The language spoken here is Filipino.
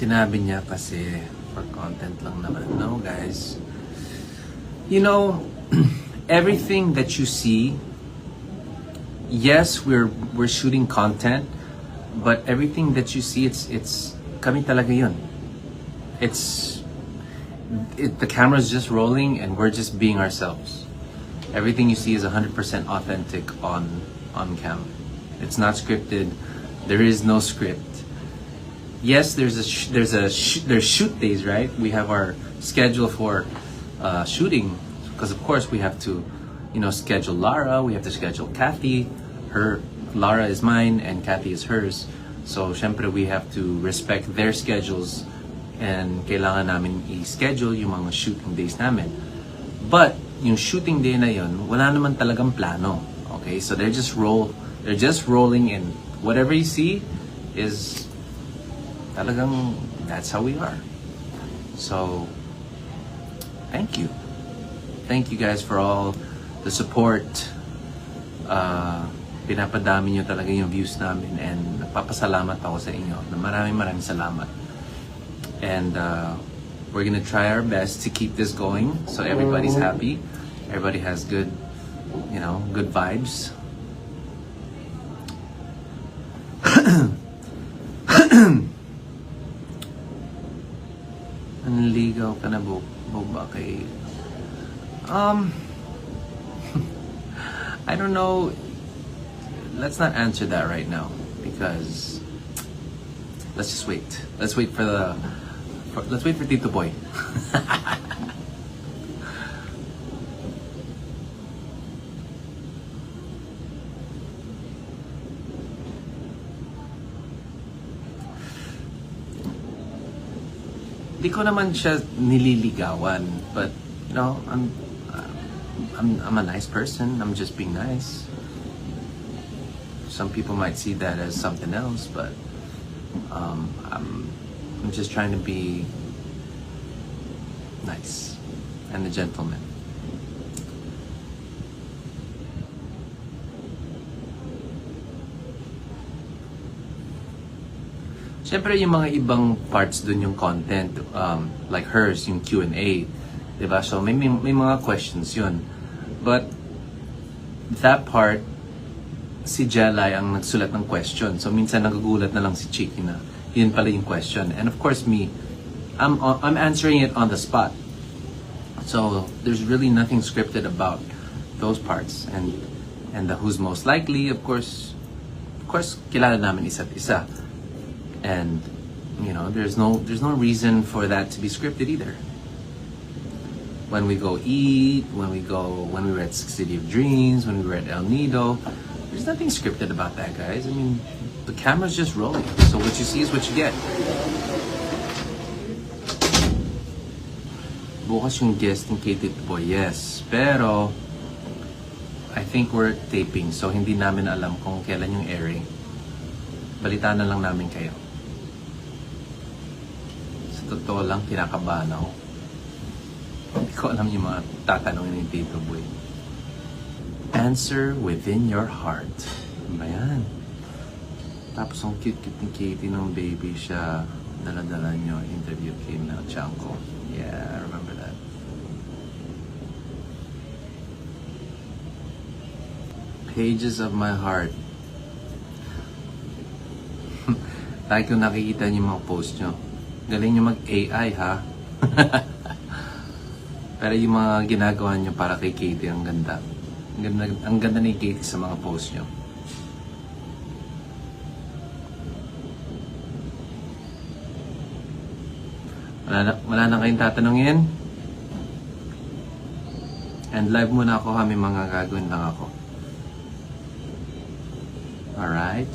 Sinabi niya kasi for content lang naman. No, guys. You know, everything that you see, yes, we're shooting content, but everything that you see, it's kami talaga yun. The camera's just rolling and we're just being ourselves. Everything you see is 100% authentic on cam. It's not scripted. There is no script. Yes, there's shoot days, right? We have our schedule for shooting because of course we have to, schedule Lara. We have to schedule Kathy. Lara is mine and Kathy is hers. So, syempre we have to respect their schedules and kailangan namin i-schedule yung mga shooting days namin. But yung shooting day na yun, wala naman talagang plano. Okay, so they're just rolling in. Whatever you see is talagang that's how we are. So thank you guys for all the support. Pinapadami nyo talaga yung views namin and nagpapasalamat ako sa inyo na maraming salamat. And we're gonna try our best to keep this going so everybody's happy, everybody has good vibes. Nanligaw ka na ba kay I don't know. Let's not answer that right now because let's just wait. Let's wait for Tito Boy. Di ko naman siya nililigawan, but I'm a nice person. I'm just being nice. Some people might see that as something else, but I'm just trying to be nice and a gentleman. Siyempre yung mga ibang parts dun yung content, like hers, yung Q&A, diba? So may mga questions yun. But that part, si Jelay ang nagsulat ng question. So minsan nagugulat na lang si Chiki na yun pala yung question. And of course me, I'm answering it on the spot. So there's really nothing scripted about those parts. And the who's most likely, of course kilala namin isa't isa. And there's no reason for that to be scripted either. When we go eat, when we were at City of Dreams, when we were at El Nido, there's nothing scripted about that, guys. I mean, the camera's just rolling. So what you see is what you get. Bukas yung guest ng Tito Boy, yes. Pero I think we're taping, so hindi namin alam kung kailan yung airing. Balitaan na lang namin kayo. Sa totoo lang, kinakabahan ako. Hindi ko alam yung mga tatanungin ni Tito Boy. Answer within your heart. Ano ba yan? Tapos ang cute-cute ni Katie ng baby siya. Dala-dala nyo, interview Kim na Chanko. Yeah, I remember that. Pages of my heart. Lagi ko nakikita niyo mga post nyo. Galing nyo mag-AI, ha? Pero yung mga ginagawa nyo para kay Katie, ang ganda. Ang ganda ni Katie sa mga post nyo. Wala na kayong tatanungin? And live muna ako, may mga gagawin lang ako. Alright?